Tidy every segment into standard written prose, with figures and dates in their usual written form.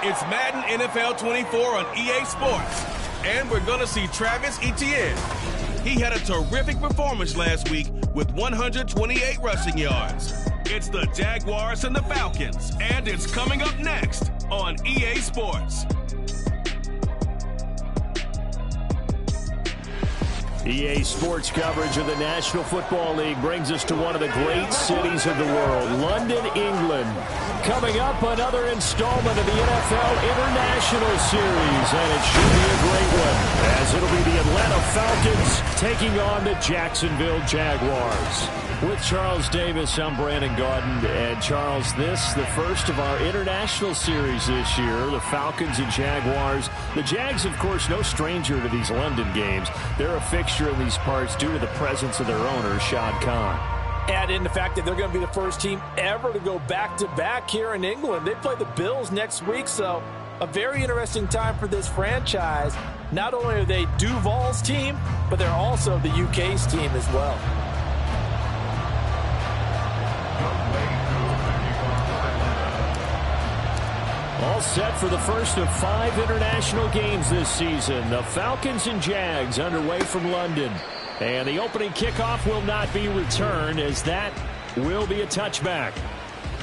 It's Madden NFL 24 on EA Sports, and we're going to see Travis Etienne. He had a terrific performance last week with 128 rushing yards. It's the Jaguars and the Falcons, and it's coming up next on EA Sports. EA Sports coverage of the National Football League brings us to one of the great cities of the world, London, England. Coming up, another installment of the NFL International Series, and it should be a great one, as it'll be the Atlanta Falcons taking on the Jacksonville Jaguars. With Charles Davis, I'm Brandon Gaudin, and Charles, the first of our International Series this year, the Falcons and Jaguars. The Jags, of course, no stranger to these London games. They're a fixture in these parts due to the presence of their owner, Shad Khan. Add in the fact that they're going to be the first team ever to go back-to-back here in England. They play the Bills next week, so a very interesting time for this franchise. Not only are they Duval's team, but they're also the UK's team as well. All set for the first of 5 international games this season. The Falcons and Jags underway from London. And the opening kickoff will not be returned, as that will be a touchback.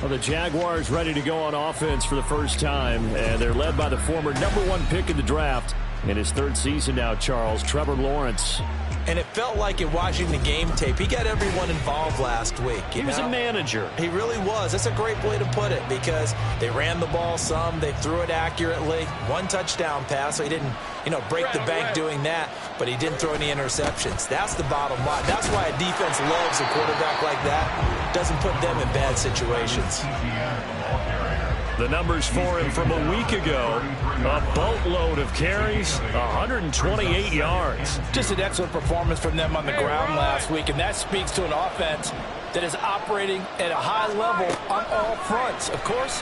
Well, the Jaguars ready to go on offense for the first time, and they're led by the former #1 pick in the draft. In his 3rd season now, Charles, Trevor Lawrence. And it felt like in watching the game tape, he got everyone involved last week. He was a manager. He really was. That's a great way to put it, because they ran the ball some, they threw it accurately. 1 touchdown pass, so he didn't, break the bank doing that, but he didn't throw any interceptions. That's the bottom line. That's why a defense loves a quarterback like that. Doesn't put them in bad situations. The numbers for him from a week ago, a boatload of carries, 128 yards. Just an excellent performance from them on the ground last week, and that speaks to an offense that is operating at a high level on all fronts. Of course,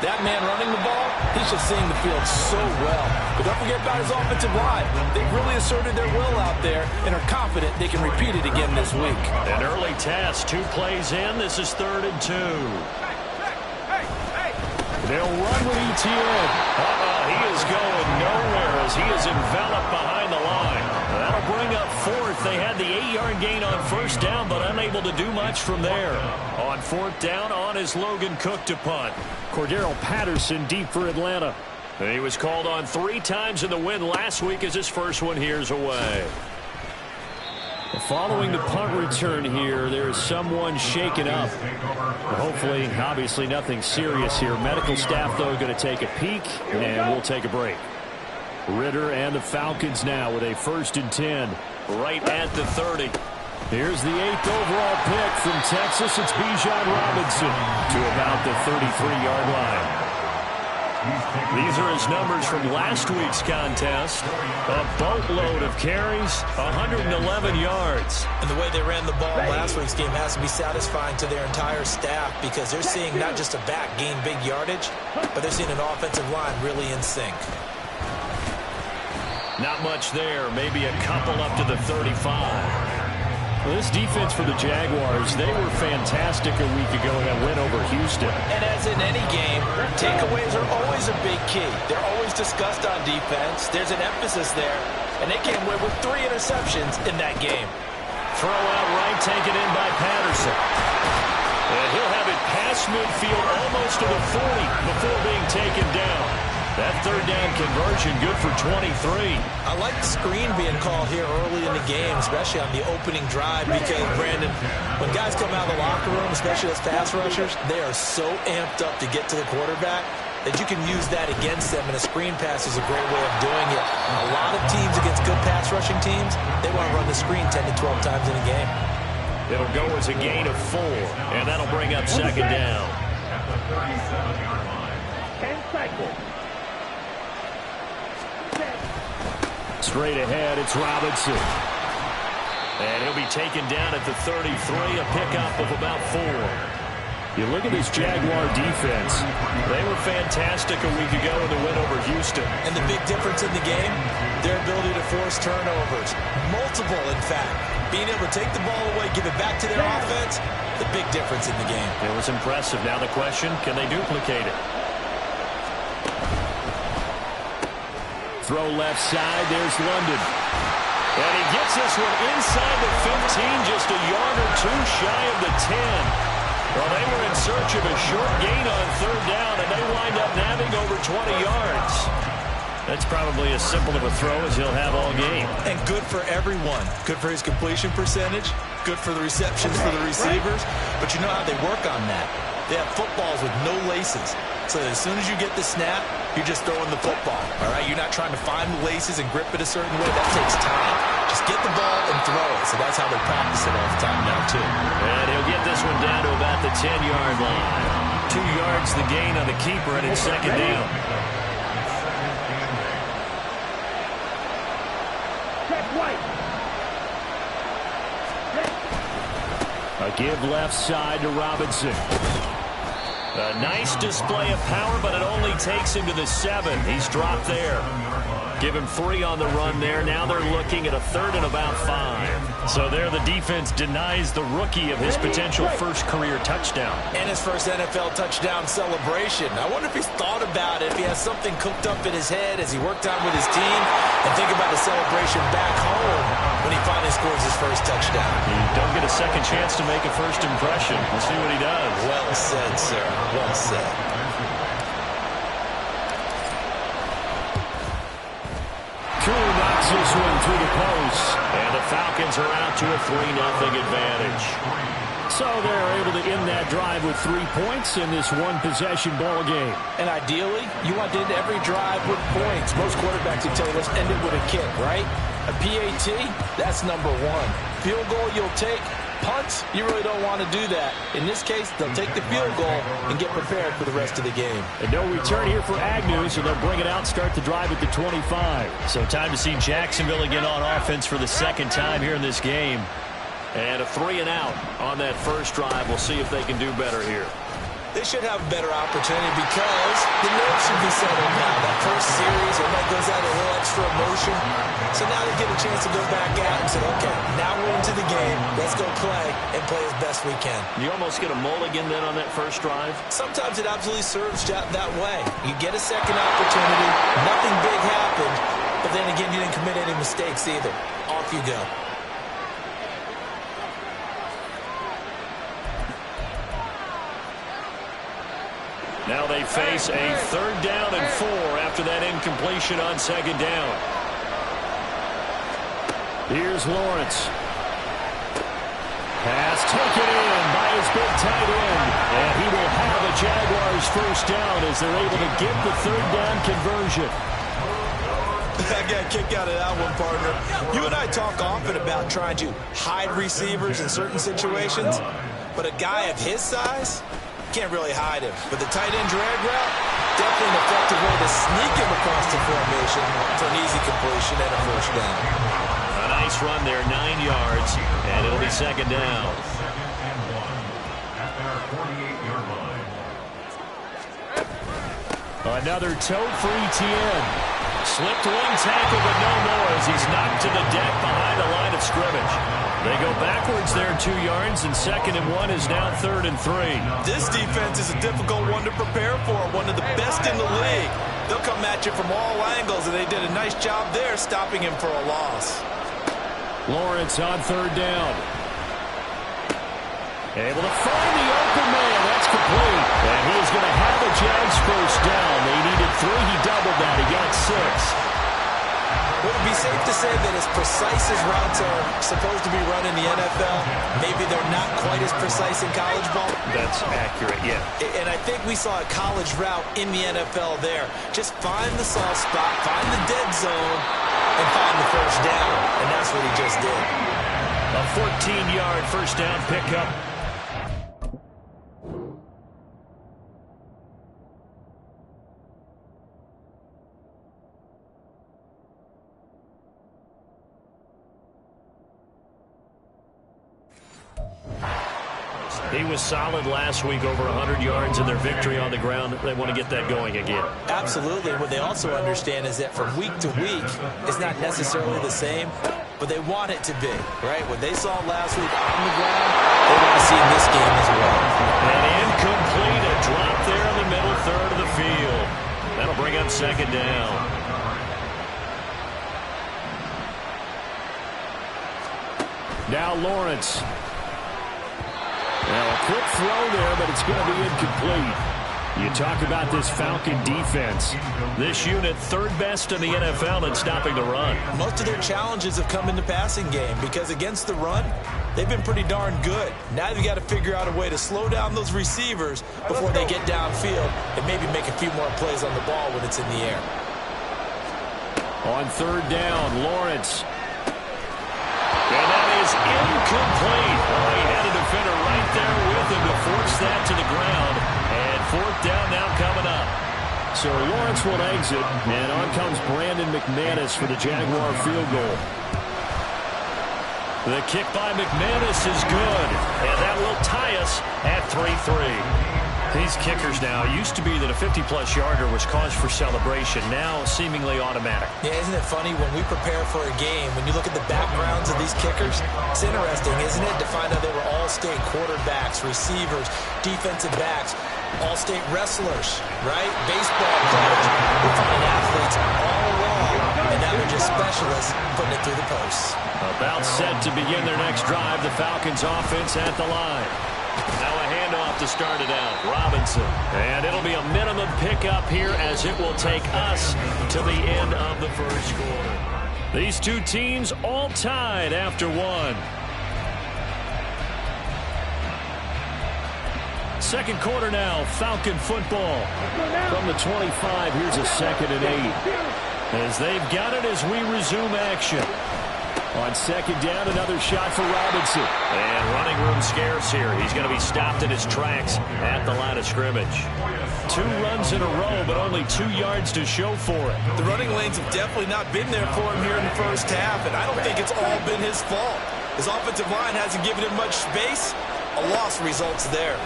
that man running the ball, he's just seeing the field so well. But don't forget about his offensive line. They've really asserted their will out there and are confident they can repeat it again this week. An early test, 2 plays in. This is 3rd and 2. They'll run with Etienne. He is going nowhere as he is enveloped behind the line. That'll bring up 4th. They had the 8-yard gain on 1st down, but unable to do much from there. On 4th down, on is Logan Cook to punt. Cordero Patterson deep for Atlanta. He was called on 3 times in the win last week as his first one here's away. Following the punt return here, there is someone shaken up. Hopefully, obviously nothing serious here. Medical staff, though, going to take a peek, and we'll take a break. Ritter and the Falcons now with a 1st and 10 right at the 30. Here's the 8th overall pick from Texas. It's Bijan Robinson to about the 33-yard line. These are his numbers from last week's contest. A boatload of carries, 111 yards. And the way they ran the ball last week's game has to be satisfying to their entire staff, because they're seeing not just a back gain big yardage, but they're seeing an offensive line really in sync. Not much there, maybe a couple up to the 35. Well, this defense for the Jaguars, they were fantastic a week ago in that win over Houston. And as in any game, takeaways are always a big key. They're always discussed on defense. There's an emphasis there, and they came away with 3 interceptions in that game. Throw out right, taken in by Patterson. And he'll have it past midfield almost to the 40 before being taken down. That third down conversion good for 23. I like the screen being called here early in the game, especially on the opening drive, because, Brandon, when guys come out of the locker room, especially as pass rushers, they are so amped up to get to the quarterback that you can use that against them, and a screen pass is a great way of doing it. A lot of teams against good pass rushing teams, they want to run the screen 10 to 12 times in a game. It'll go as a gain of 4, and that'll bring up second down. 10 seconds. Straight ahead, it's Robinson. And he'll be taken down at the 33, a pickup of about 4. You look at this Jaguar defense. They were fantastic a week ago in the win over Houston. And the big difference in the game, their ability to force turnovers. Multiple, in fact. Being able to take the ball away, give it back to their offense, the big difference in the game. It was impressive. Now the question, can they duplicate it? Throw left side, there's London. And he gets this one inside the 15, just a yard or two shy of the 10. Well, they were in search of a short gain on third down, and they wind up nabbing over 20 yards. That's probably as simple of a throw as he'll have all game. And good for everyone. Good for his completion percentage. Good for the receptions for the receivers. But you know how they work on that. They have footballs with no laces. So as soon as you get the snap, you're just throwing the football. All right, you're not trying to find the laces and grip it a certain way. That takes time. Just get the ball and throw it. So that's how they practice it all the time now, too. And he'll get this one down to about the 10-yard line. 2 yards the gain on the keeper, and it's second down. A give left side to Robinson. A nice display of power, but it only takes him to the 7. He's dropped there. Give him 3 on the run there. Now they're looking at a third and about 5. So there the defense denies the rookie of his potential first career touchdown. And his first NFL touchdown celebration. I wonder if he's thought about it, if he has something cooked up in his head as he worked out with his team, and think about the celebration back home when he finally scores his first touchdown. You don't get a second chance to make a first impression. We'll see what he does. Well said, sir. Well said. Knocks this one through the post. And the Falcons are out to a 3-0 advantage. So they're able to end that drive with 3 points in this one-possession ball game. And ideally, you want to end every drive with points. Most quarterbacks would tell you, let's end it with a kick, right? A PAT, that's number 1. Field goal you'll take. Punts, you really don't want to do that. In this case, they'll take the field goal and get prepared for the rest of the game. And no return here for Agnew, so they'll bring it out and start the drive at the 25. So time to see Jacksonville again on offense for the second time here in this game. And a 3 and out on that first drive. We'll see if they can do better here. They should have a better opportunity because the nerves should be settled now. That first series, everybody goes out a little extra emotion. So now they get a chance to go back out and say, okay, now we're into the game. Let's go play and play as best we can. You almost get a mulligan then on that first drive? Sometimes it absolutely serves that way. You get a second opportunity. Nothing big happened. But then again, you didn't commit any mistakes either. Off you go. Now they face a 3rd down and 4 after that incompletion on 2nd down. Here's Lawrence. Pass taken in by his big tight end. And he will have a Jaguars first down as they're able to get the 3rd down conversion. I got a kick out of that one, partner. You and I talk often about trying to hide receivers in certain situations. But a guy of his size can't really hide him. But the tight end drag route, definitely an effective way to sneak him across the formation for an easy completion and a first down. A nice run there, 9 yards, and it'll be 2nd down. Another tote for Etienne. Slipped one tackle, but no more as he's knocked to the deck behind the line of scrimmage. They go backwards there 2 yards, and 2nd and 1 is now 3rd and 3. This defense is a difficult one to prepare for, one of the best in the league. They'll come at you from all angles, and they did a nice job there stopping him for a loss. Lawrence on 3rd down. Able to find the open man. That's complete. And he is going to have a Jags first down. They needed 3. He doubled safe to say that as precise as routes are supposed to be run in the NFL, maybe they're not quite as precise in college ball? That's accurate, yeah. And I think we saw a college route in the NFL there. Just find the soft spot, find the dead zone, and find the first down. And that's what he just did. A 14-yard first down pickup. He was solid last week, over 100 yards in their victory on the ground. They want to get that going again. Absolutely. What they also understand is that from week to week, it's not necessarily the same, but they want it to be, right? What they saw last week on the ground, they want to see in this game as well. And incomplete, a drop there in the middle third of the field. That'll bring up second down. Now Lawrence. Now a quick throw there, but it's going to be incomplete. You talk about this Falcon defense. This unit, third best in the NFL in stopping the run. Most of their challenges have come in the passing game because against the run, they've been pretty darn good. Now they've got to figure out a way to slow down those receivers before they get downfield and maybe make a few more plays on the ball when it's in the air. On third down, Lawrence. And that is incomplete. Oh, he had a defender right there with him to force that to the ground. And fourth down now coming up. So Lawrence will exit, and on comes Brandon McManus for the Jaguar field goal. The kick by McManus is good, and that will tie us at 3-3. These kickers now, used to be that a 50-plus yarder was cause for celebration, now seemingly automatic. Yeah, isn't it funny when we prepare for a game, when you look at the backgrounds of these kickers, it's interesting, isn't it, to find out they were all-state quarterbacks, receivers, defensive backs, all-state wrestlers, right? Baseball players. We're finding athletes all along, and now they're just specialists putting it through the posts. About set to begin their next drive, the Falcons offense at the line. Now a handoff to start it out. Robinson. And it'll be a minimum pickup here as it will take us to the end of the first quarter. These two teams all tied after one. Second quarter now, Falcon football. From the 25, here's a 2nd and 8. As they've got it as we resume action. On second down, another shot for Robinson. And running room scarce here. He's going to be stopped in his tracks at the line of scrimmage. 2 runs in a row, but only 2 yards to show for it. The running lanes have definitely not been there for him here in the first half, and I don't think it's all been his fault. His offensive line hasn't given him much space. A loss results there.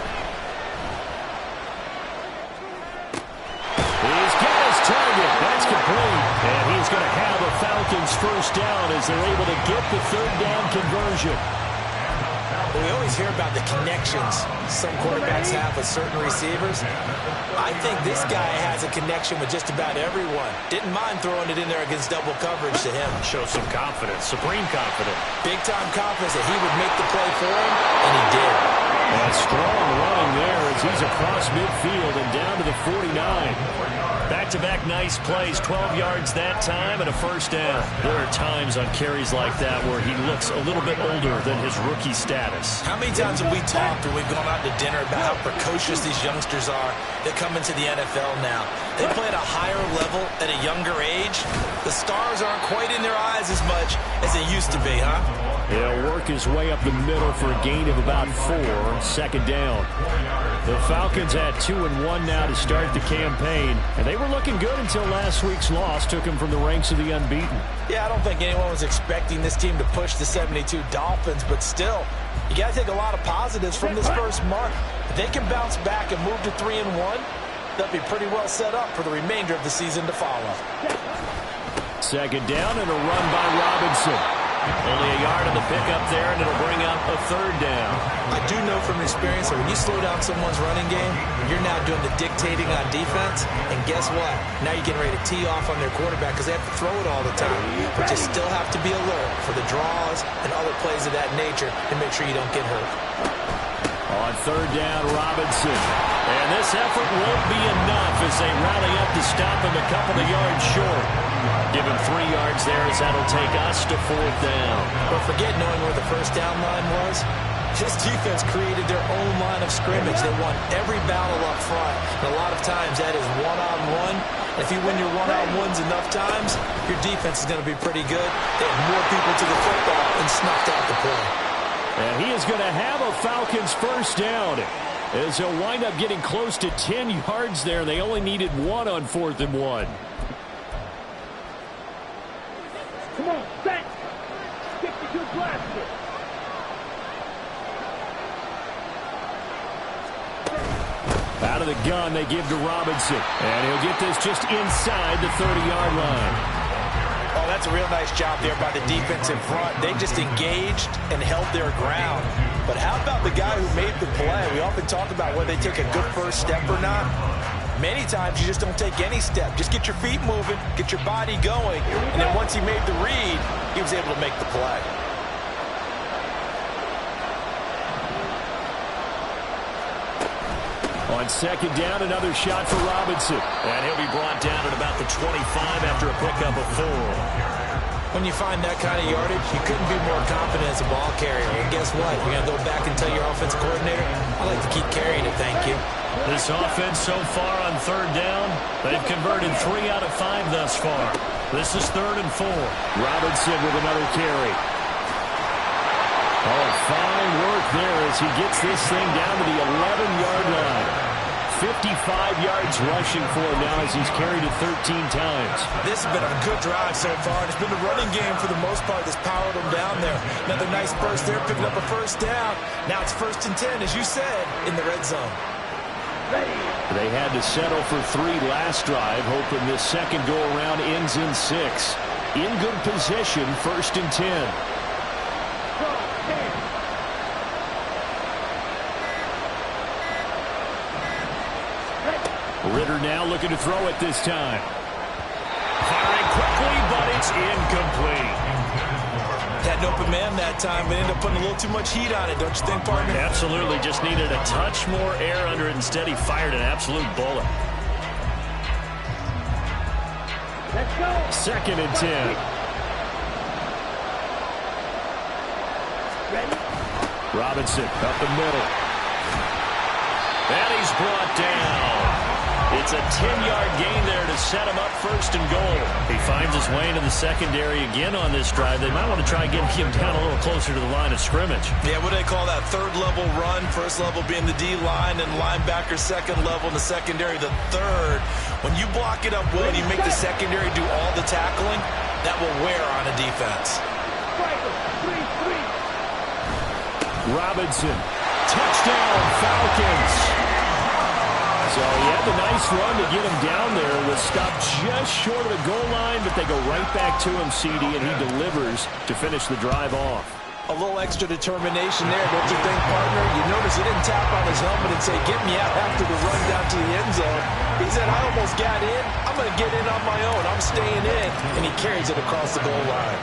He's got his target. That's complete. And he's going to have a Falcons first down as they're able to get the third down conversion. Well, we always hear about the connections some quarterbacks have with certain receivers. I think this guy has a connection with just about everyone. Didn't mind throwing it in there against double coverage to him. Shows some confidence, supreme confidence. Big-time confidence that he would make the play for him, and he did. And strong running there as he's across midfield and down to the 49. Back-to-back nice plays, 12 yards that time and a first down. There are times on carries like that where he looks a little bit older than his rookie status. How many times have we talked or we've gone out to dinner about how precocious these youngsters are that come into the NFL now? They play at a higher level at a younger age. The stars aren't quite in their eyes as much as they used to be, huh? He'll work his way up the middle for a gain of about 4, second down. The Falcons at 2-1 now to start the campaign, and they were looking good until last week's loss took them from the ranks of the unbeaten. Yeah, I don't think anyone was expecting this team to push the 72 Dolphins, but still, you got to take a lot of positives from this first month. If they can bounce back and move to 3-1, they'll be pretty well set up for the remainder of the season to follow. Second down and a run by Robinson. Only a yard on the pickup there, and it'll bring up a third down. I do know from experience that when you slow down someone's running game, you're now doing the dictating on defense, and guess what? Now you're getting ready to tee off on their quarterback because they have to throw it all the time. But you still have to be alert for the draws and other plays of that nature and make sure you don't get hurt. On third down, Robinson. And this this effort won't be enough as they rally up to stop him a couple of yards short. Give him 3 yards there as that'll take us to 4th down. But forget knowing where the first down line was. This defense created their own line of scrimmage. They won every battle up front. And a lot of times that is one-on-one. If you win your one-on-ones enough times, your defense is going to be pretty good. They had more people to the football and snuffed out the play. And he is going to have a Falcons first down as he'll wind up getting close to 10 yards there. They only needed 1 on 4th and 1. Come on, set. 62 blast. Out of the gun, they give to Robinson. And he'll get this just inside the 30-yard line. Oh, that's a real nice job there by the defense in front. They just engaged and held their ground. But how about the guy who made the play? We often talk about whether they take a good first step or not. Many times you just don't take any step. Just get your feet moving, get your body going, and then once he made the read, he was able to make the play. On 2nd down, another shot for Robinson. And he'll be brought down at about the 25 after a pickup of 4. When you find that kind of yardage, you couldn't be more confident as a ball carrier. And guess what? You're going to go back and tell your offensive coordinator, I like to keep carrying it, thank you. This offense so far on 3rd down, they've converted 3 out of 5 thus far. This is 3rd and 4. Robinson with another carry. Oh, fine work there as he gets this thing down to the 11-yard line. 55 yards rushing for him now as he's carried it 13 times. This has been a good drive so far. It's been the running game for the most part that's powered them down there. Another nice burst there, picking up a first down. Now it's 1st and 10, as you said, in the red zone. They had to settle for 3 last drive, hoping this second go-around ends in 6. In good position, 1st and 10. Ritter now looking to throw it this time. Firing quickly, but it's incomplete. Had an open man that time, but ended up putting a little too much heat on it, don't you think, partner? Absolutely, just needed a touch more air under it. Instead, he fired an absolute bullet. Let's go. 2nd and 10. Ready? Robinson up the middle. And he's brought down. It's a 10-yard gain there to set him up 1st and goal. He finds his way into the secondary again on this drive. They might want to try getting him down a little closer to the line of scrimmage. Yeah, what do they call that? 3rd level run. 1st level being the D-line, and linebacker 2nd level, and the secondary the 3rd. When you block it up well and you make the secondary do all the tackling, that will wear on a defense. Robinson. Touchdown, Falcons. So he had the nice run to get him down there. Was stopped just short of the goal line, but they go right back to him, CD, and he delivers to finish the drive off. A little extra determination there, don't you think, partner? You notice he didn't tap on his helmet and say, get me out after the run down to the end zone. He said, I almost got in. I'm going to get in on my own. I'm staying in. And he carries it across the goal line.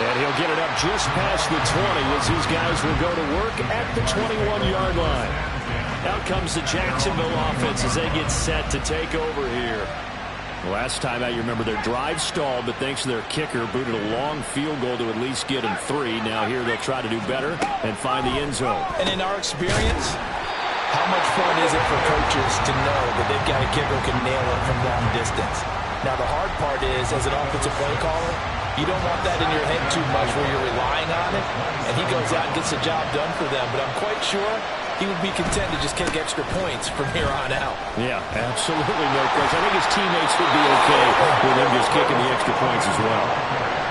And he'll get it up just past the 20 as these guys will go to work at the 21-yard line. Out comes the Jacksonville offense as they get set to take over here. Last time out, you remember their drive stalled, but thanks to their kicker, booted a long field goal to at least get them 3. Now here they'll try to do better and find the end zone. And in our experience, how much fun is it for coaches to know that they've got a kicker who can nail it from long distance? Now the hard part is, as an offensive play caller, you don't want that in your head too much where you're relying on it, and he goes out and gets the job done for them. But I'm quite sure he would be content to just kick extra points from here on out. Yeah, absolutely no question. I think his teammates would be okay with him just kicking the extra points as well.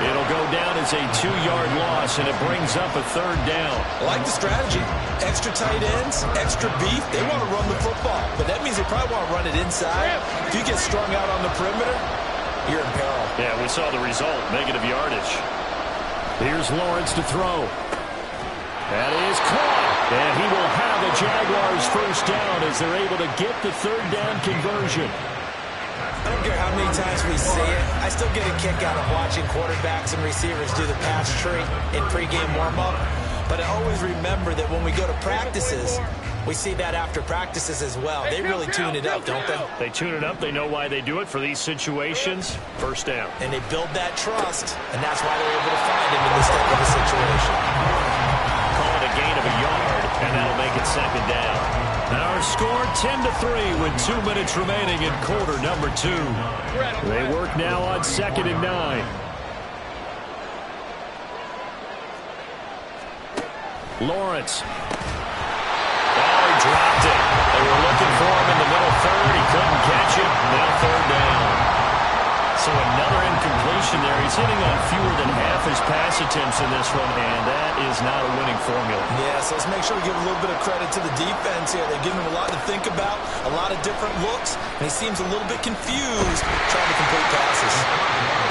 It'll go down as a 2-yard loss, and it brings up a 3rd down. I like the strategy. Extra tight ends, extra beef. They want to run the football, but that means they probably want to run it inside. If you get strung out on the perimeter, you're in peril. Yeah, we saw the result, negative yardage. Here's Lawrence to throw. That is caught. And he will have the Jaguars first down as they're able to get the 3rd down conversion. I don't care how many times we see it. I still get a kick out of watching quarterbacks and receivers do the pass tree in pregame warm-up. But I always remember that when we go to practices, we see that after practices as well. They really tune it up, don't they? They tune it up. They know why they do it for these situations. First down. And they build that trust, and that's why they're able to find him in this type of a situation. Call it a gain of a yard, and that'll make it second down. Our score 10-3 with 2 minutes remaining in quarter number 2. They work now on 2nd and 9. Lawrence. Dropped it. They were looking for him in the middle third. He couldn't catch it. Now third down. So another incompletion there. He's hitting on fewer than half his pass attempts in this one, and that is not a winning formula. Yeah, so let's make sure we give a little bit of credit to the defense here. They're giving him a lot to think about, a lot of different looks, and he seems a little bit confused trying to complete passes.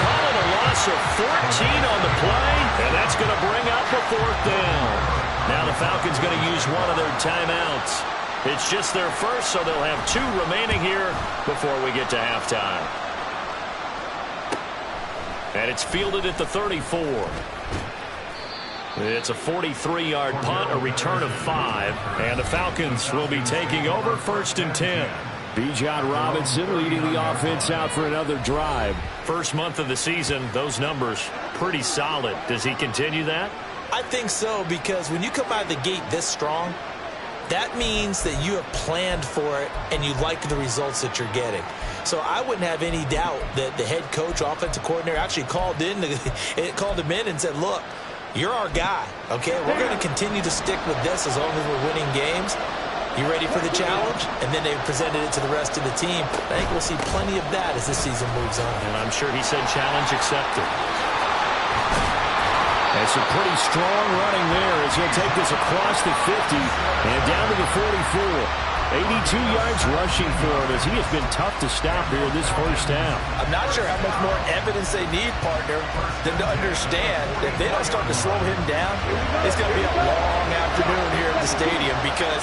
Calling a loss of 14 on the play, and that's going to bring up a fourth down. Now the Falcons going to use one of their timeouts. It's just their first, so they'll have 2 remaining here before we get to halftime. And it's fielded at the 34. It's a 43-yard punt, a return of 5, and the Falcons will be taking over 1st and 10. Bijan Robinson leading the offense out for another drive. First month of the season, those numbers pretty solid. Does he continue that? I think so, because when you come out of the gate this strong, that means that you have planned for it and you like the results that you're getting. So I wouldn't have any doubt that the head coach, offensive coordinator, actually called him in and said, look, you're our guy, okay? We're going to continue to stick with this as long as we're winning games. You ready for the challenge? And then they presented it to the rest of the team. I think we'll see plenty of that as this season moves on. And I'm sure he said challenge accepted. That's a pretty strong running there as he'll take this across the 50 and down to the 44. 82 yards rushing for him as he has been tough to stop here this first down. I'm not sure how much more evidence they need, partner, than to understand that if they don't start to slow him down, it's going to be a long afternoon here at the stadium because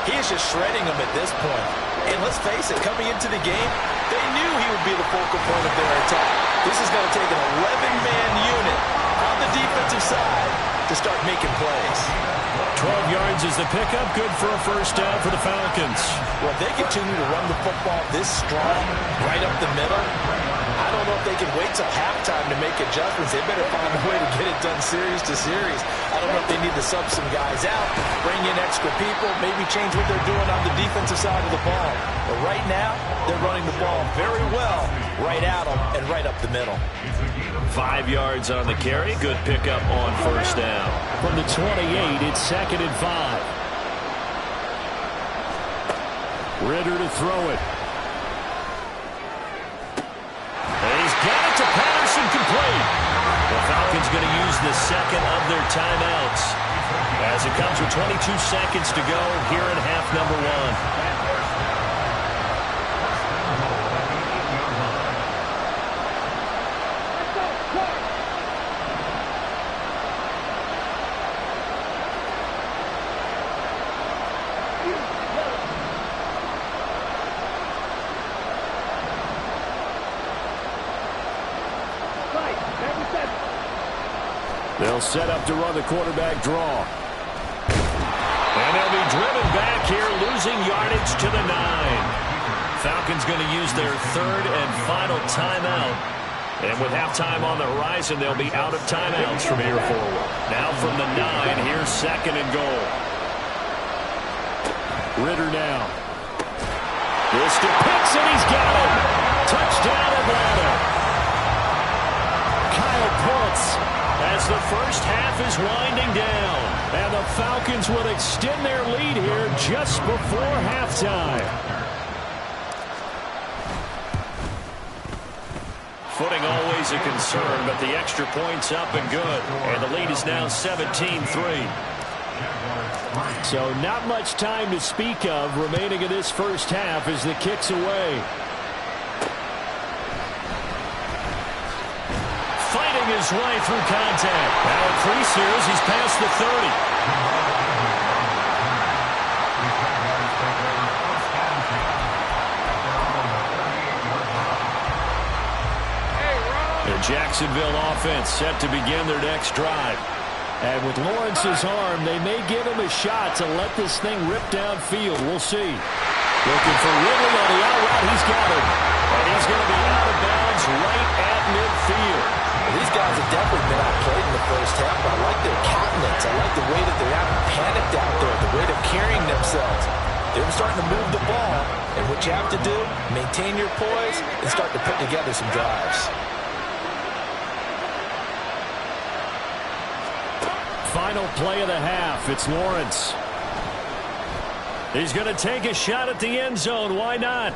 he is just shredding them at this point. And let's face it, coming into the game, they knew he would be the focal point of their attack. This is going to take an 11-man unit on the defensive side to start making plays. 12 yards is the pickup. Good for a first down for the Falcons. Well, if they continue to run the football this strong, right up the middle, I don't know if they can wait till halftime to make adjustments. They better find a way to get it done series to series. I don't know if they need to sub some guys out, bring in extra people, maybe change what they're doing on the defensive side of the ball. But right now, they're running the ball very well right at them and right up the middle. 5 yards on the carry. Good pickup on first down. From the 28, it's 2nd and 5. Ritter to throw it. And he's got it to Patterson, complete. The Falcons going to use the second of their timeouts as it comes with 22 seconds to go here in half number 1. They'll set up to run the quarterback draw. And they'll be driven back here, losing yardage to the 9. Falcons going to use their 3rd and final timeout. And with halftime on the horizon, they'll be out of timeouts from here forward. Now from the 9, here's 2nd and goal. Ritter now. This to Pitts, and he's got him. Touchdown, Atlanta. Kyle Pitts, as the first half is winding down. And the Falcons will extend their lead here just before halftime. Footing always a concern, but the extra point's up and good. And the lead is now 17-3. So not much time to speak of remaining in this first half as the kick's away. His way through contact. Now a crease here as he's past the 30. The Jacksonville offense set to begin their next drive. And with Lawrence's arm, they may give him a shot to let this thing rip downfield. We'll see. Looking for Ridley on the out route. He's got him. And he's going to be out of bounds right at midfield. These guys have definitely been outplayed in the first half, but I like their countenance. I like the way that they haven't panicked out there, the way they're carrying themselves. They're starting to move the ball, and what you have to do, maintain your poise and start to put together some drives. Final play of the half. It's Lawrence. He's going to take a shot at the end zone. Why not?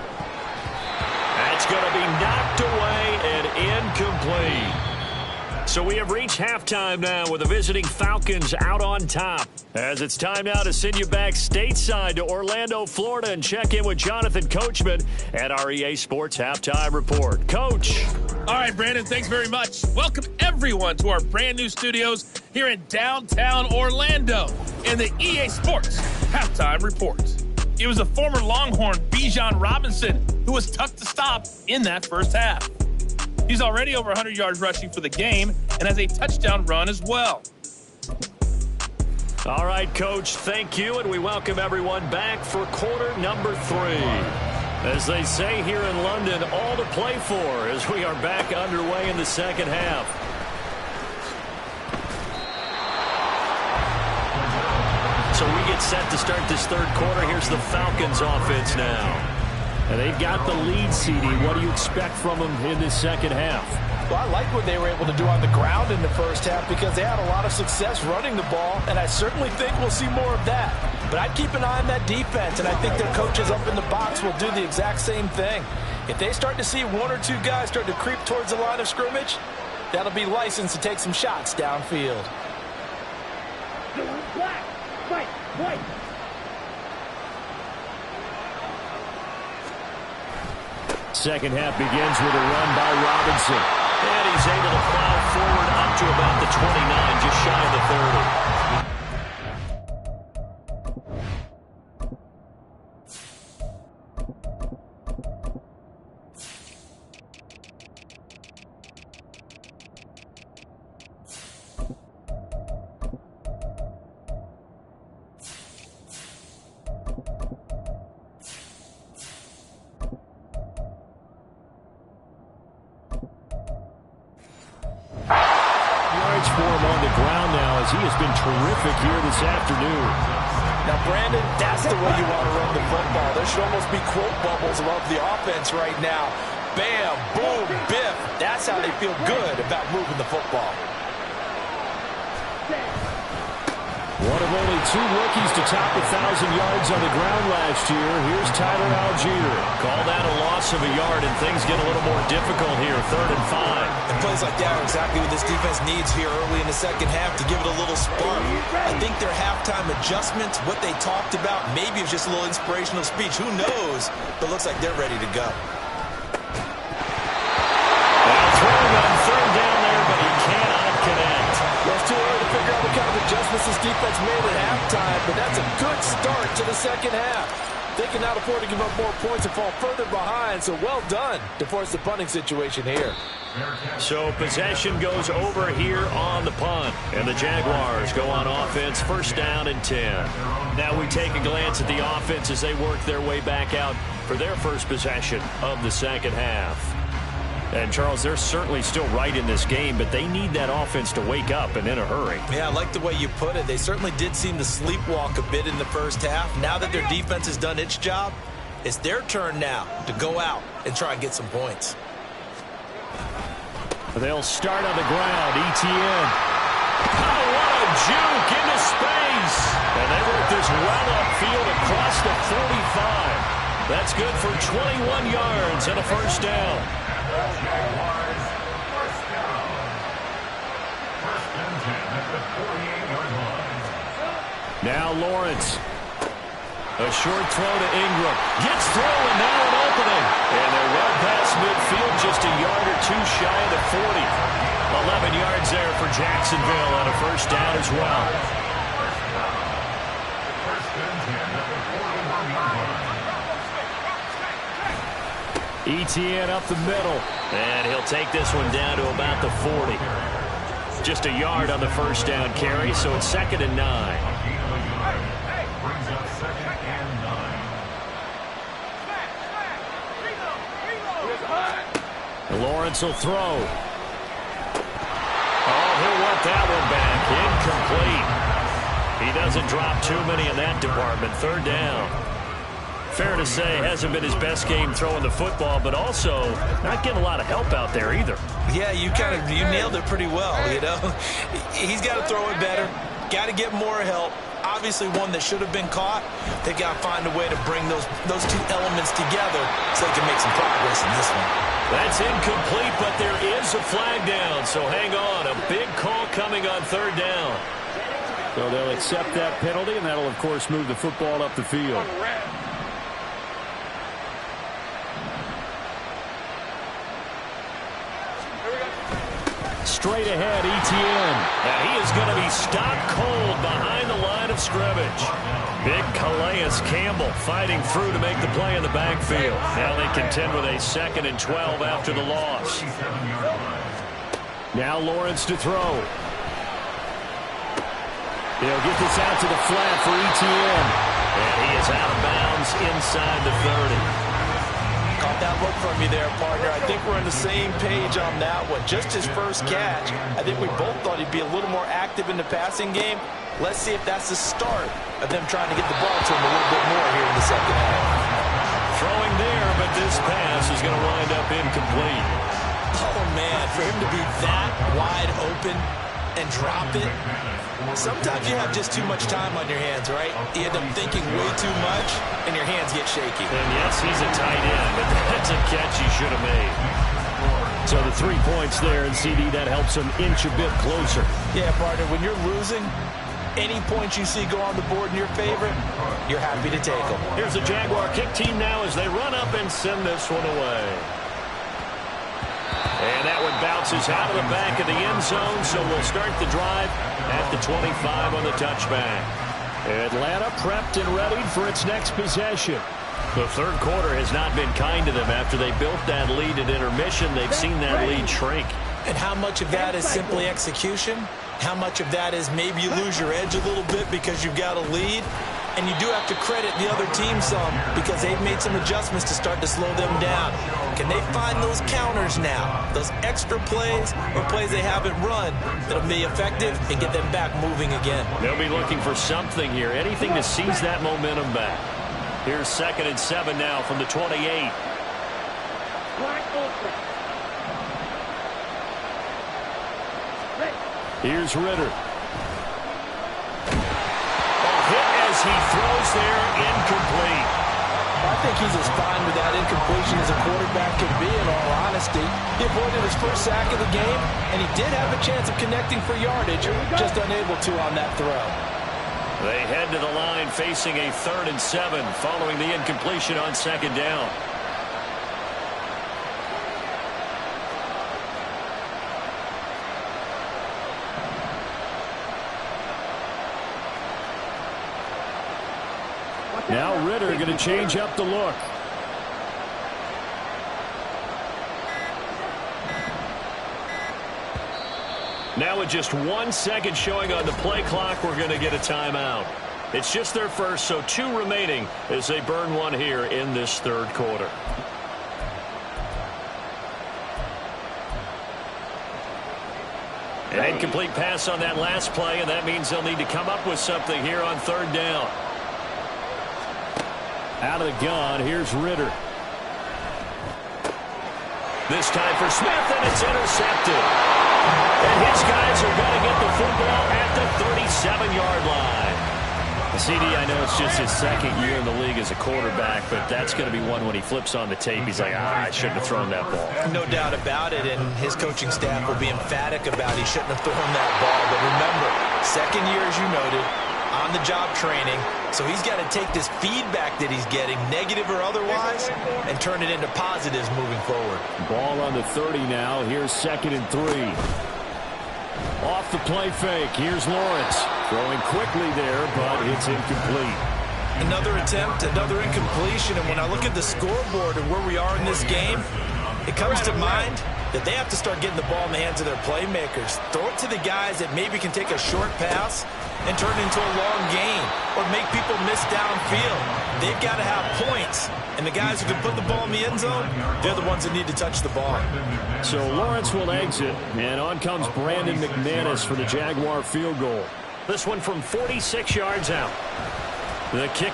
That's going to be knocked away and incomplete. So we have reached halftime now with the visiting Falcons out on top. As it's time now to send you back stateside to Orlando, Florida, and check in with Jonathan Coachman at our EA Sports Halftime Report. Coach. All right, Brandon, thanks very much. Welcome, everyone, to our brand new studios here in downtown Orlando in the EA Sports Halftime Report. It was the former Longhorn Bijan Robinson who was tough to stop in that first half. He's already over 100 yards rushing for the game and has a touchdown run as well. All right, Coach, thank you, and we welcome everyone back for quarter number 3. As they say here in London, all to play for as we are back underway in the second half. So we get set to start this third quarter. Here's the Falcons offense now. And they've got the lead, CD. What do you expect from them in this second half? Well, I like what they were able to do on the ground in the first half because they had a lot of success running the ball, and I certainly think we'll see more of that. But I'd keep an eye on that defense, and I think their coaches up in the box will do the exact same thing. If they start to see one or two guys start to creep towards the line of scrimmage, that'll be licensed to take some shots downfield. Black, white, white. Second half begins with a run by Robinson. And he's able to plow forward up to about the 29, just shy of the 30. For him on the ground now as he has been terrific here this afternoon. Now, Brandon, that's the way you want to run the football. There should almost be quote bubbles above the offense right now. Bam, boom, biff. That's how they feel good about moving the football. One of only 2 rookies to top 1,000 yards on the ground last year. Here's Tyler Algier. Call that a loss of a yard, and things get a little more difficult here, 3rd and 5. And plays like that are exactly what this defense needs here early in the second half to give it a little spark. I think their halftime adjustments, what they talked about, maybe it was just a little inspirational speech. Who knows? But it looks like they're ready to go. Throwing on 3rd down there, but he cannot connect. Well, it's too early to figure out what kind of adjustments this defense made at halftime, but that's a good start to the second half. They can not afford to give up more points and fall further behind, so well done to force the punting situation here. So possession goes over here on the punt, and the Jaguars go on offense, 1st down and 10. Now we take a glance at the offense as they work their way back out for their first possession of the second half. And, Charles, they're certainly still right in this game, but they need that offense to wake up and in a hurry. Yeah, I like the way you put it. They certainly did seem to sleepwalk a bit in the first half. Now that their defense has done its job, it's their turn now to go out and try and get some points. They'll start on the ground. ETN. Oh, what a juke into space. And they work this well upfield across the 45. That's good for 21 yards and a 1st down. Jaguars, 1st down. 1st and 10 at the 48-yard line. Now Lawrence. A short throw to Ingram. Gets through and now an opening. And they're well past midfield, just a yard or 2 shy of the 40. 11 yards there for Jacksonville on a 1st down as well. 1st and 10 at the 41-yard line. Etienne up the middle. And he'll take this one down to about the 40. Just a yard on the first down carry, so it's 2nd and 9. Brings up 2nd and 9. Lawrence will throw. Oh, he'll want that one back. Incomplete. He doesn't drop too many in that department. 3rd down. Fair to say, hasn't been his best game throwing the football, but also not getting a lot of help out there either. Yeah, you nailed it pretty well, you know. He's got to throw it better. Got to get more help. Obviously one that should have been caught. They've got to find a way to bring those two elements together so they can make some progress in this one. That's incomplete, but there is a flag down, so hang on. A big call coming on 3rd down. So they'll accept that penalty, and that'll, of course, move the football up the field. Straight ahead, Etienne. Now he is going to be stopped cold behind the line of scrimmage. Big Calais Campbell fighting through to make the play in the backfield. Now they contend with a 2nd and 12 after the loss. Now Lawrence to throw. They'll get this out to the flat for Etienne. And he is out of bounds inside the 30. Caught that look from you there, partner. I think we're on the same page on that one. Just his first catch. I think we both thought he'd be a little more active in the passing game. Let's see if that's the start of them trying to get the ball to him a little bit more here in the 2nd half. Throwing there, but this pass is going to wind up incomplete. Oh, man, for him to be that wide open and drop it. Sometimes you have just too much time on your hands, right? You end up thinking way too much, and your hands get shaky. And yes, he's a tight end, but that's a catch he should have made. So the 3 points there, and CD, that helps him inch a bit closer. Yeah, partner, when you're losing, any points you see go on the board in your favor, you're happy to take them. Here's the Jaguar kick team now as they run up and send this one away. And that one bounces out of the back of the end zone, so we'll start the drive at the 25 on the touchback. Atlanta prepped and readied for its next possession. The 3rd quarter has not been kind to them. After they built that lead at intermission, they've seen that lead shrink. And how much of that is simply execution? How much of that is maybe you lose your edge a little bit because you've got a lead? And you do have to credit the other team some because they've made some adjustments to start to slow them down. Can they find those counters now, those extra plays or plays they haven't run that'll be effective and get them back moving again? They'll be looking for something here, anything to seize that momentum back. Here's 2nd and 7 now from the 28. Here's Ritter. He throws there, incomplete. I think he's as fine with that incompletion as a quarterback can be, in all honesty. He avoided his first sack of the game, and he did have a chance of connecting for yardage, just unable to on that throw. They head to the line facing a 3rd and 7 following the incompletion on 2nd down. Now Ritter going to change up the look. Now with just 1 second showing on the play clock, we're going to get a timeout. It's just their first, so 2 remaining as they burn one here in this 3rd quarter. An incomplete pass on that last play, and that means they'll need to come up with something here on 3rd down. Out of the gun, here's Ritter. This time for Smith, and it's intercepted. And his guys are going to get the football at the 37-yard line. CD, I know it's just his 2nd year in the league as a quarterback, but that's going to be one when he flips on the tape. He's like, I shouldn't have thrown that ball. No doubt about it, and his coaching staff will be emphatic about he shouldn't have thrown that ball. But remember, 2nd year, as you noted, on-the-job training, so he's got to take this feedback that he's getting, negative or otherwise, and turn it into positives moving forward. Ball on the 30 now. Here's 2nd and 3. Off the play fake. Here's Lawrence. Throwing quickly there, but it's incomplete. Another attempt, another incompletion, and when I look at the scoreboard and where we are in this game, it comes to mind that they have to start getting the ball in the hands of their playmakers. Throw it to the guys that maybe can take a short pass and turn it into a long gain or make people miss downfield. They've got to have points, and the guys who can put the ball in the end zone, they're the ones that need to touch the ball. So Lawrence will exit, and on comes Brandon McManus for the Jaguar field goal. This one from 46 yards out. The kick.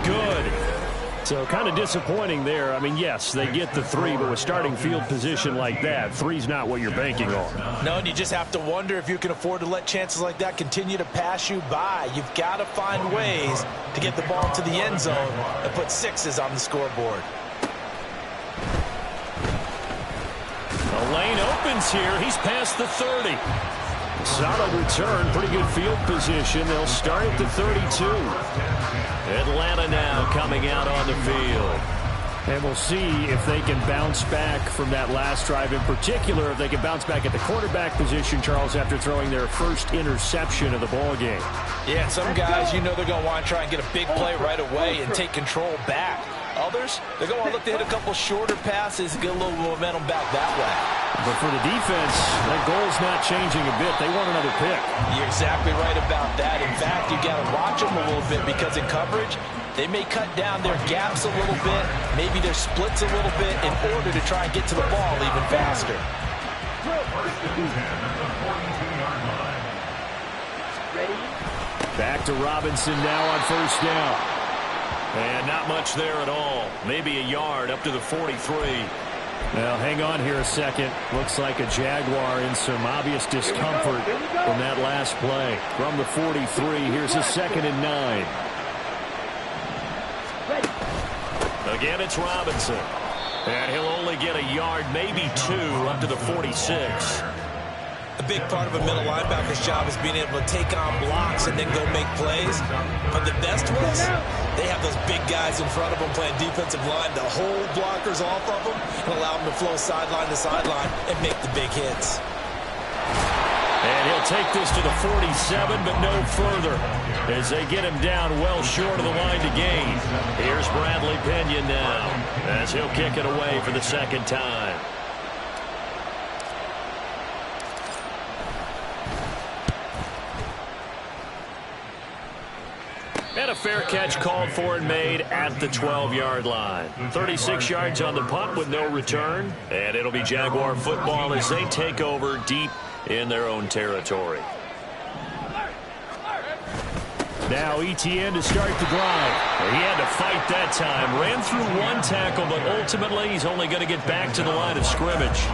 Good. So kind of disappointing there. I mean, yes, they get the 3, but with starting field position like that, 3's not what you're banking on. No, and you just have to wonder if you can afford to let chances like that continue to pass you by. You've got to find ways to get the ball to the end zone and put 6s on the scoreboard. The lane opens here. He's past the 30. Solid return, pretty good field position. They'll start at the 32. Atlanta now coming out on the field. And we'll see if they can bounce back from that last drive. In particular, if they can bounce back at the quarterback position, Charles, after throwing their first interception of the ball game. Yeah, some guys, you know they're going to want to try and get a big play right away and take control back. Others, they're going to look to hit a couple shorter passes and get a little momentum back that way. But for the defense, that goal's not changing a bit. They want another pick. You're exactly right about that. In fact, you got to watch them a little bit because in coverage, they may cut down their gaps a little bit, maybe their splits a little bit in order to try and get to the ball even faster. Back to Robinson now on first down. And not much there at all. Maybe a yard up to the 43. Now, hang on here a second. Looks like a Jaguar in some obvious discomfort from that last play. From the 43, here's a 2nd and 9. Again, it's Robinson. And he'll only get a yard, maybe 2, up to the 46. A big part of a middle linebacker's job is being able to take on blocks and then go make plays. But the best ones, they have those big guys in front of them playing defensive line to hold blockers off of them and allow them to flow sideline to sideline and make the big hits. And he'll take this to the 47, but no further as they get him down well short of the line to gain. Here's Bradley Pena now as he'll kick it away for the 2nd time. And a fair catch called for and made at the 12-yard line. 36 yards on the punt with no return. And it'll be Jaguar football as they take over deep in their own territory. Now Etienne to start the drive. He had to fight that time. Ran through one tackle, but ultimately he's only going to get back to the line of scrimmage.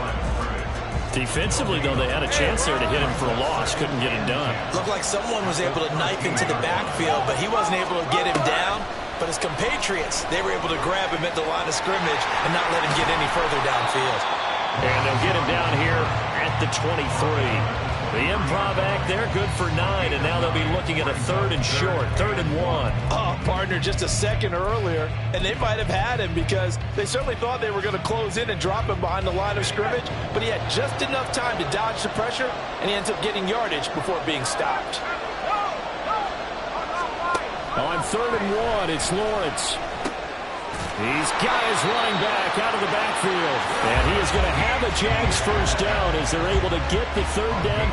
Defensively, though, they had a chance there to hit him for a loss. Couldn't get it done. Looked like someone was able to knife into the backfield, but he wasn't able to get him down. But his compatriots, they were able to grab him at the line of scrimmage and not let him get any further downfield. And they'll get him down here at the 23. The improv act there, good for 9, and now they'll be looking at a 3rd and short, 3rd and 1. Oh, partner, just a second earlier, and they might have had him because they certainly thought they were going to close in and drop him behind the line of scrimmage, but he had just enough time to dodge the pressure, and he ends up getting yardage before being stopped. On 3rd and 1, it's Lawrence. He's got his running back out of the backfield. And he is going to have a Jags first down as they're able to get the 3rd down.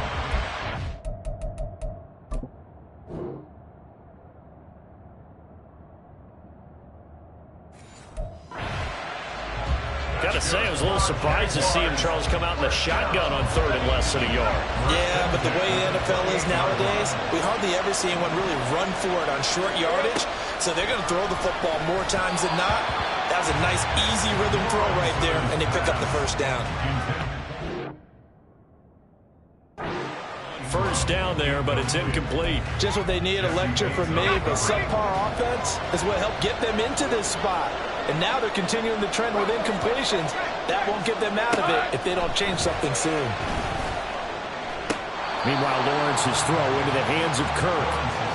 Got to say, it was a little surprised to see him, Charles, come out in the shotgun on 3rd and less than a yard. Yeah, but the way the NFL is nowadays, we hardly ever see anyone really run for it on short yardage. So they're going to throw the football more times than not. That was a nice, easy rhythm throw right there, and they pick up the first down. First down there, but it's incomplete. Just what they need, a lecture from me, but subpar offense is what helped get them into this spot. And now they're continuing the trend with incompletions. That won't get them out of it if they don't change something soon. Meanwhile, Lawrence's throw into the hands of Kirk.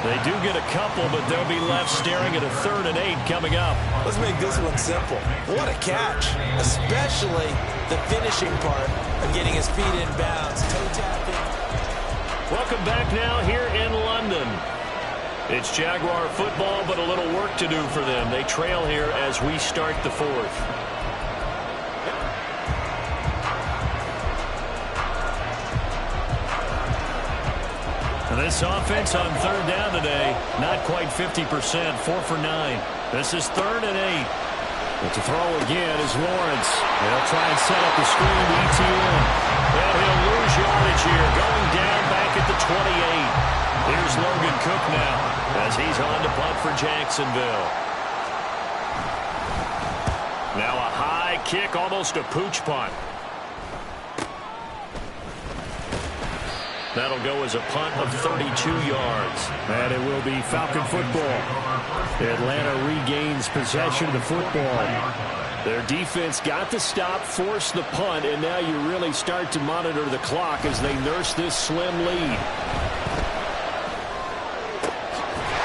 They do get a couple, but they'll be left staring at a 3rd and 8 coming up. Let's make this one simple. What a catch, especially the finishing part of getting his feet in bounds, toe tapping. Welcome back now here in London. It's Jaguar football, but a little work to do for them. They trail here as we start the 4th. This offense on 3rd down today, not quite 50%, 4 for 9. This is 3rd and 8. But to throw again is Lawrence. They'll try and set up the screen to ETN. And he'll lose yardage here, going down back at the 28. Here's Logan Cook now as he's on to punt for Jacksonville. Now a high kick, almost a pooch punt. That'll go as a punt of 32 yards. And it will be Falcon football. Atlanta regains possession of the football. Their defense got the stop, forced the punt, and now you really start to monitor the clock as they nurse this slim lead.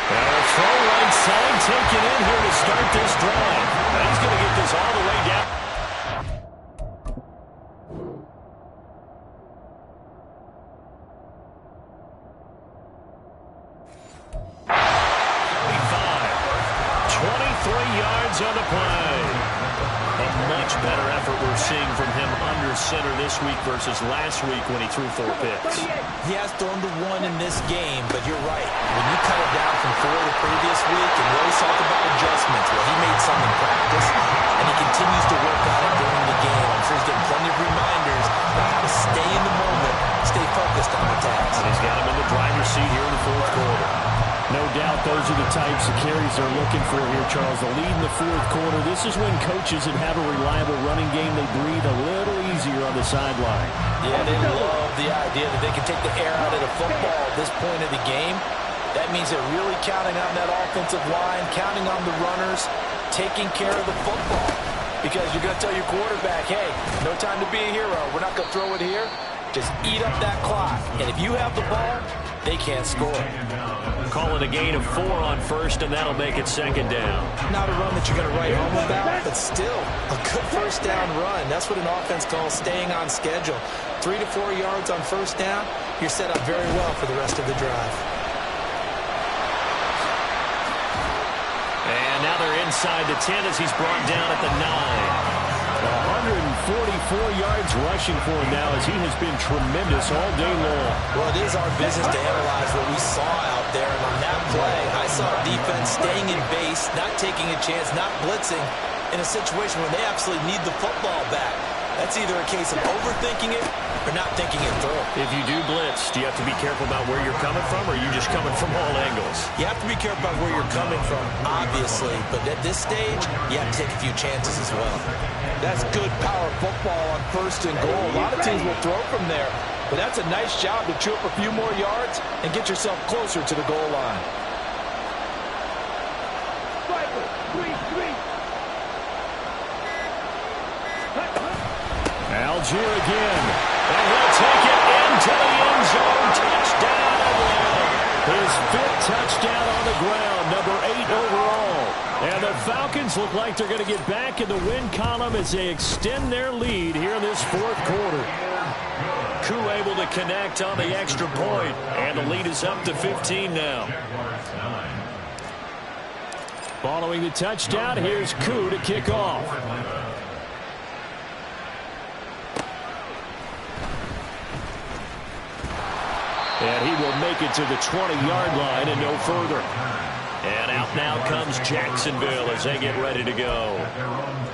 Now a throw right side taken in here to start this drive. That's going to get this all the way down. On the play. A much better effort we're seeing from him under center this week versus last week when he threw 4 picks. He has thrown the 1 in this game, but you're right. When you cut it down from 4 the previous week, and we always talk about adjustments, well, he made some in practice, and he continues to work on it during the game. I'm sure he's getting plenty of reminders about how to stay in the moment, stay focused on the task. And he's got him in the driver's seat here in the 4th quarter. No doubt those are the types of carries they're looking for here, Charles. The lead in the 4th quarter. This is when coaches that have a reliable running game, they breathe a little easier on the sideline. Yeah, they love the idea that they can take the air out of the football at this point of the game. That means they're really counting on that offensive line, counting on the runners, taking care of the football. Because you're going to tell your quarterback, hey, no time to be a hero. We're not going to throw it here. Just eat up that clock. And if you have the ball, they can't score. Call it a gain of 4 on 1st, and that'll make it 2nd down. Not a run that you're going to write home about, but still a good 1st down run. That's what an offense calls staying on schedule. 3 to 4 yards on 1st down, you're set up very well for the rest of the drive. And now they're inside the 10 as he's brought down at the 9. 144 yards rushing for him now as he has been tremendous all day long. Well, it is our business to analyze what we saw out there. And on that play, I saw defense staying in base, not taking a chance, not blitzing in a situation where they absolutely need the football back. That's either a case of overthinking it or not thinking it through. If you do blitz, do you have to be careful about where you're coming from, or are you just coming from all angles? You have to be careful about where you're coming from, obviously. But at this stage, you have to take a few chances as well. That's good power football on 1st and goal. A lot of teams will throw from there. But that's a nice job to chew up a few more yards and get yourself closer to the goal line. Algier again. And he'll take it into the end zone. Touchdown. His 5th touchdown on the ground, number 8 overall. And the Falcons look like they're going to get back in the win column as they extend their lead here in this 4th quarter. Koo able to connect on the extra point, and the lead is up to 15 now. Following the touchdown, here's Koo to kick off. And he will make it to the 20-yard line and no further. And out now comes Jacksonville as they get ready to go.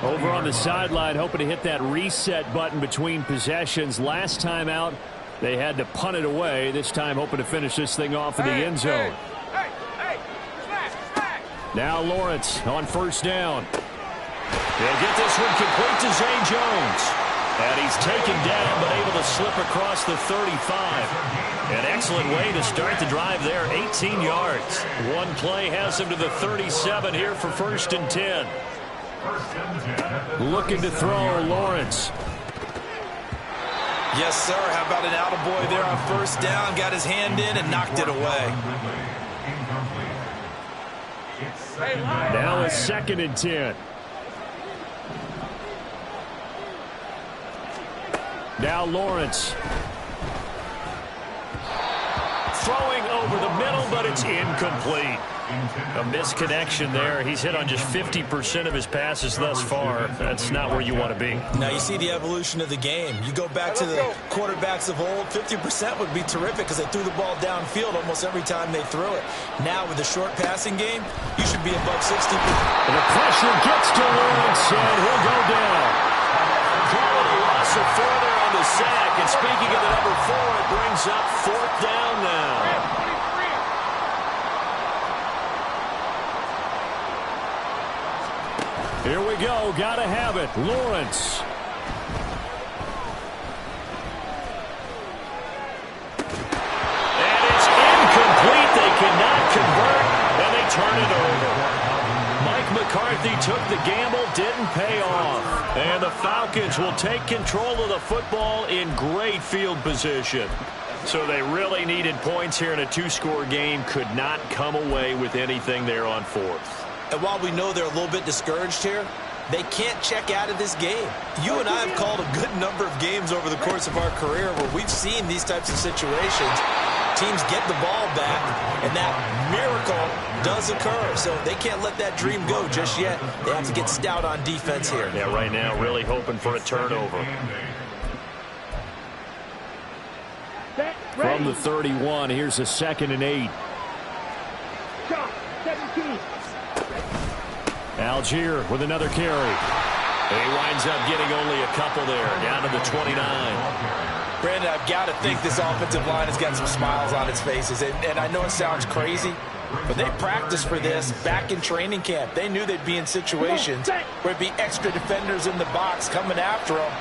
Over on the sideline, hoping to hit that reset button between possessions. Last time out, they had to punt it away. This time, hoping to finish this thing off in the end zone. Now Lawrence on first down. They'll get this one complete to Zay Jones. And he's taken down, but able to slip across the 35. An excellent way to start the drive there, 18 yards. One play has him to the 37 here for 1st and 10. Looking to throw, Lawrence. Yes, sir. How about an attaboy there on first down? Got his hand in and knocked it away. Now it's 2nd and 10. Now Lawrence. Throwing over the middle, but it's incomplete. A misconnection there. He's hit on just 50% of his passes thus far. That's not where you want to be. Now you see the evolution of the game. You go back to the quarterbacks of old, 50% would be terrific because they threw the ball downfield almost every time they threw it. Now with the short passing game, you should be above 60%. And the pressure gets to Lawrence, and he'll go down. Quality loss of 4 there on the sack. And speaking of the number 4, it brings up 4th down now. Here we go. Got to have it. Lawrence. And it's incomplete. They cannot convert, and they turn it over. Mike McCarthy took the gamble, didn't pay off. And the Falcons will take control of the football in great field position. So they really needed points here in a 2-score game. Could not come away with anything there on 4th. And while we know they're a little bit discouraged here, they can't check out of this game. You and I have called a good number of games over the course of our career where we've seen these types of situations. Teams get the ball back, and that miracle does occur. So they can't let that dream go just yet. They have to get stout on defense here. Yeah, right now really hoping for a turnover. From the 31, here's a 2nd and 8. Shot, 17. Algier with another carry. And he winds up getting only a couple there, down to the 29. Brandon, I've got to think this offensive line has got some smiles on its faces. And I know it sounds crazy, but they practiced for this back in training camp. They knew they'd be in situations where it'd be extra defenders in the box coming after them,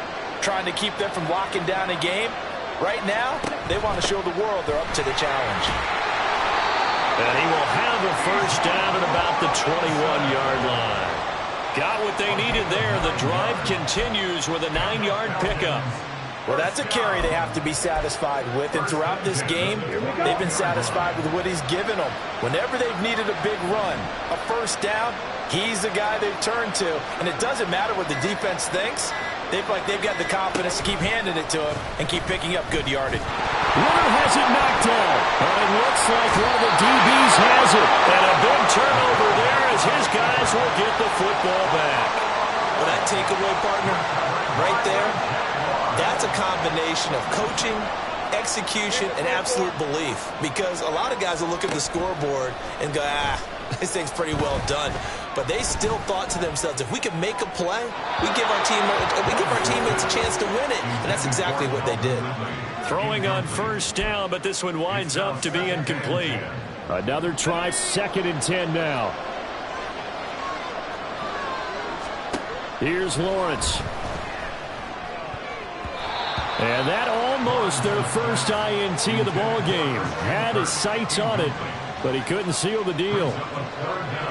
trying to keep them from locking down a game. Right now, they want to show the world they're up to the challenge. And he will have a first down at about the 21-yard line. Got what they needed there. The drive continues with a 9-yard pickup. Well, that's a carry they have to be satisfied with. And throughout this game, they've been satisfied with what he's given them. Whenever they've needed a big run, a first down, he's the guy they've turned to. And it doesn't matter what the defense thinks. They've got the confidence to keep handing it to him and keep picking up good yardage. Runner has it knocked down. It looks like one of the DBs has it. And a big turnover there as his guys will get the football back. Well, that takeaway, partner, right there, that's a combination of coaching, execution, and absolute belief. Because a lot of guys will look at the scoreboard and go, this thing's pretty well done. But they still thought to themselves, if we can make a play, we give our teammates a chance to win it. And that's exactly what they did. Throwing on first down, but this one winds up to be incomplete. Another try, 2nd and 10 now. Here's Lawrence. And that almost their first INT of the ball game. Had his sights on it, but he couldn't seal the deal.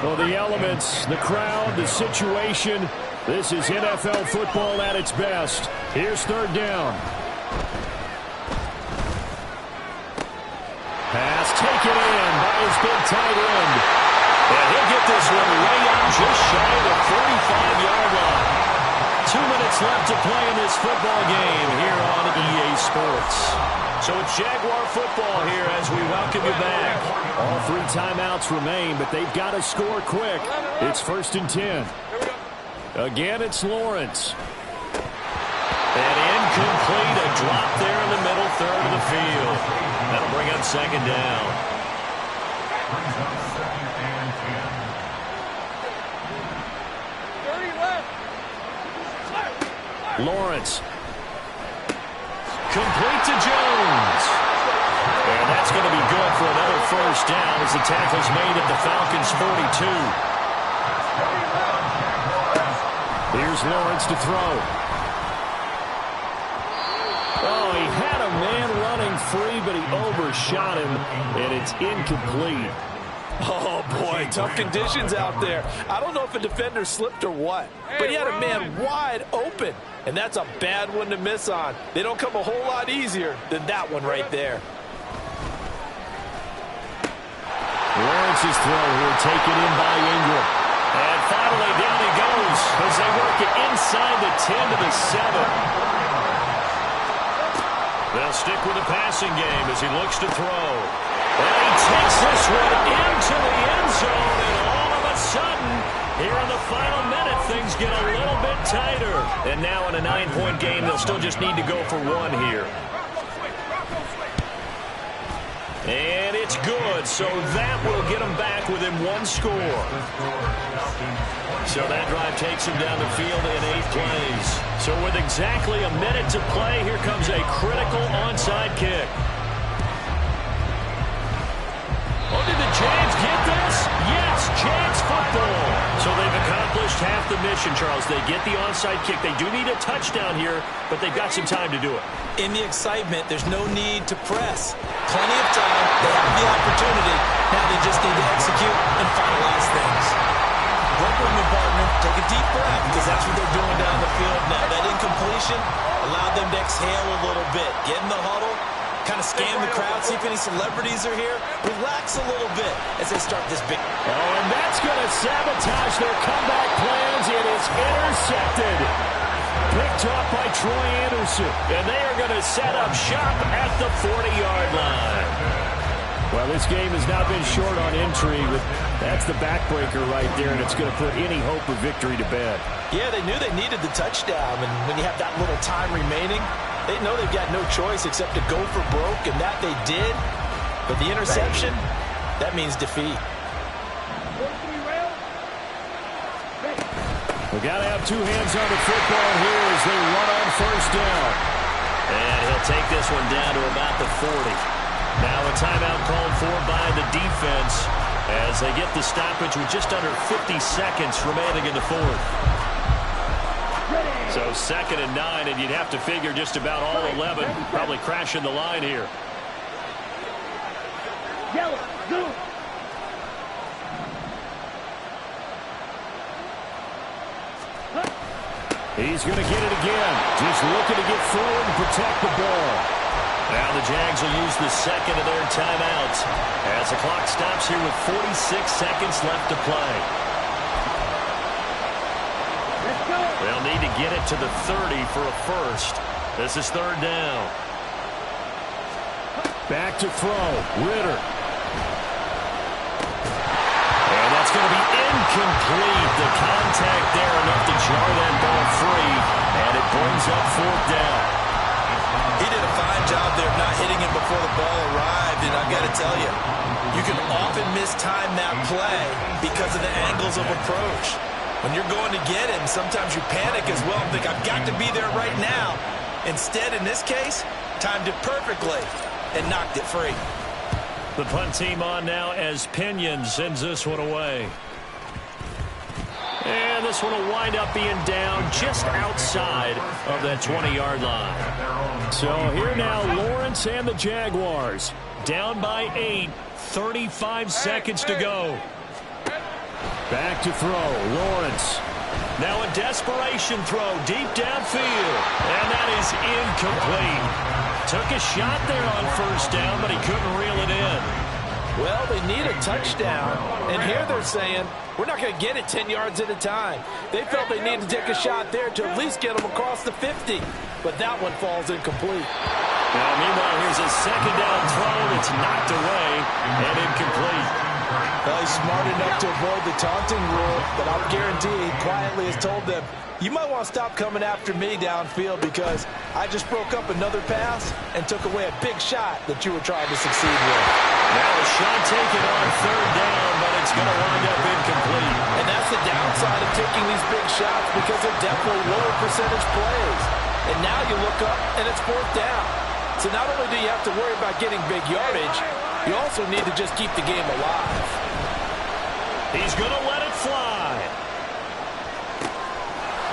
Well, the elements, the crowd, the situation, this is NFL football at its best. Here's 3rd down. Pass taken in by his big tight end. And he'll get this one way out just shy of the 45-yard line. 2 minutes left to play in this football game here on EA Sports. So it's Jaguar football here as we welcome you back. All 3 timeouts remain, but they've got to score quick. It's 1st and 10. Again, it's Lawrence. And incomplete, a drop there in the middle third of the field. That'll bring up 2nd down. Brings up second and 30 left. Lawrence. Complete to Jones. And that's going to be good for another first down as the tackle's made at the Falcons' 42. Here's Lawrence to throw. Oh, he had a man running free, but he overshot him, and it's incomplete. Oh, boy, tough conditions out there. I don't know if a defender slipped or what, but he had a man wide open, and that's a bad one to miss on. They don't come a whole lot easier than that one right there. Lawrence's throw here taken in by Ingram. And finally down he goes as they work it inside the 10 to the 7. They'll stick with the passing game as he looks to throw. And he takes this one into the end zone, and all of a sudden, here in the final minute, things get a little bit tighter. And now in a 9-point game, they'll still just need to go for one here. And it's good, so that will get them back within one score. So that drive takes him down the field in 8 plays. So with exactly a minute to play, here comes a critical onside kick. Oh, did the Jags get this? Yes, Jags football. So they've accomplished half the mission, Charles. They get the onside kick. They do need a touchdown here, but they've got some time to do it. In the excitement, there's no need to press. Plenty of time. They have the opportunity. Now they just need to execute and finalize things. Work with me, partner. Take a deep breath, because that's what they're doing down the field now. That incompletion allowed them to exhale a little bit. Get in the huddle, kind of scan the crowd, see if any celebrities are here. Relax a little bit as they start this big. Oh, and that's going to sabotage their comeback plans. It is intercepted. Picked off by Troy Anderson. And they are going to set up shop at the 40-yard line. Well, this game has not been short on intrigue, but that's the backbreaker right there, and it's going to put any hope of victory to bed. Yeah, they knew they needed the touchdown, and when you have that little time remaining, they know they've got no choice except to go for broke, and that they did. But the interception, that means defeat. We've got to have two hands on the football here as they run on first down. And he'll take this one down to about the 40. Now a timeout called for by the defense as they get the stoppage with just under 50 seconds remaining in the fourth. So 2nd and 9, and you'd have to figure just about all 11 probably crashing the line here. Yellow, zoom. He's going to get it again. Just looking to get forward and protect the ball. Now the Jags will use the second of their timeouts as the clock stops here with 46 seconds left to play. They'll need to get it to the 30 for a first. This is 3rd down. Back to throw. Ritter. And that's going to be incomplete. The contact there enough to jar that ball free. And it brings up 4th down. He did a fine job there of not hitting him before the ball arrived, and I've got to tell you, you can often mistime that play because of the angles of approach. When you're going to get him, sometimes you panic as well and think, I've got to be there right now. Instead, in this case, timed it perfectly and knocked it free. The punt team on now as Pinion sends this one away. And this one will wind up being down just outside of that 20-yard line. So here now, Lawrence and the Jaguars. Down by 8, 35 seconds to go. Back to throw, Lawrence. Now a desperation throw deep downfield. And that is incomplete. Took a shot there on first down, but he couldn't reel it in. Well, they need a touchdown, and here they're saying, we're not going to get it 10 yards at a time. They felt they needed to take a shot there to at least get them across the 50, but that one falls incomplete. Now, meanwhile, here's a 2nd down throw that's knocked away and incomplete. Well, he's smart enough to avoid the taunting rule, but I'll guarantee he quietly has told them, you might want to stop coming after me downfield because I just broke up another pass and took away a big shot that you were trying to succeed with. Now a shot taken on third down, but it's going to wind up incomplete. And that's the downside of taking these big shots because they're definitely lower percentage plays. And now you look up and it's fourth down. So not only do you have to worry about getting big yardage, you also need to just keep the game alive. He's going to let it fly.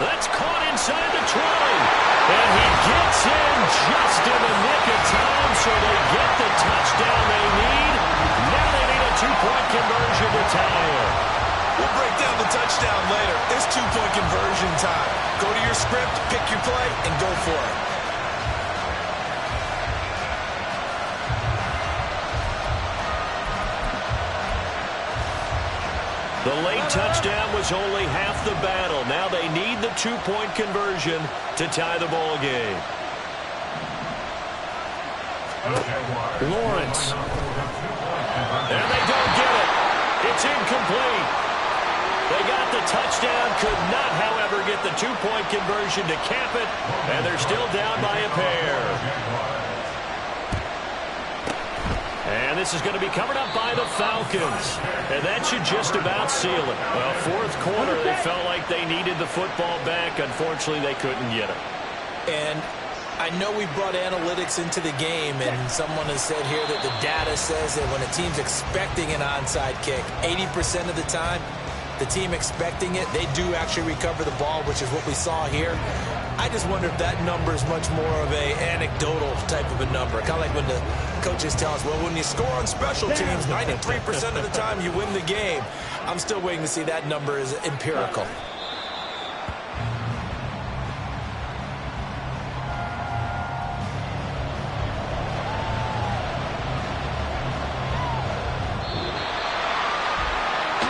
That's caught inside the 20. And he gets in just in the nick of time, so they get the touchdown they need. Now they need a two-point conversion to tie it. We'll break down the touchdown later. It's two-point conversion time. Go to your script, pick your play, and go for it. The late touchdown was only half the battle. Now they need the two-point conversion to tie the ball game. Lawrence. And they don't get it. It's incomplete. They got the touchdown, could not, however, get the two-point conversion to cap it, and they're still down by a pair. And this is going to be covered up by the Falcons. And that should just about seal it. Well, fourth quarter, they felt like they needed the football back. Unfortunately, they couldn't get it. And I know we brought analytics into the game, and someone has said here that the data says that when a team's expecting an onside kick, 80% of the time, the team expecting it, they do actually recover the ball, which is what we saw here. I just wonder if that number is much more of a anecdotal type of a number. Kind of like when the coaches tell us, well, when you score on special teams, 93% of the time you win the game. I'm still waiting to see that number is empirical.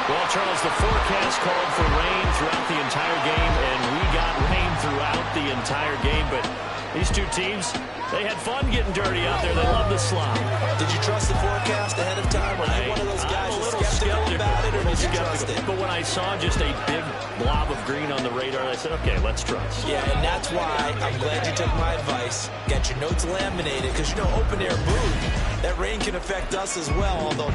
Well, Charles, the forecast called for rain throughout the entire game, and we got rain throughout the entire game. But these two teams, they had fun getting dirty out there. They love the slop. Did you trust the forecast ahead of time? Or are you one of those guys that's skeptical about it, or did you trust it? But when I saw just a big blob of green on the radar, I said, okay, let's trust. Yeah, and that's why I'm glad you took my advice. Got your notes laminated, because, you know, open-air booth, that rain can affect us as well, although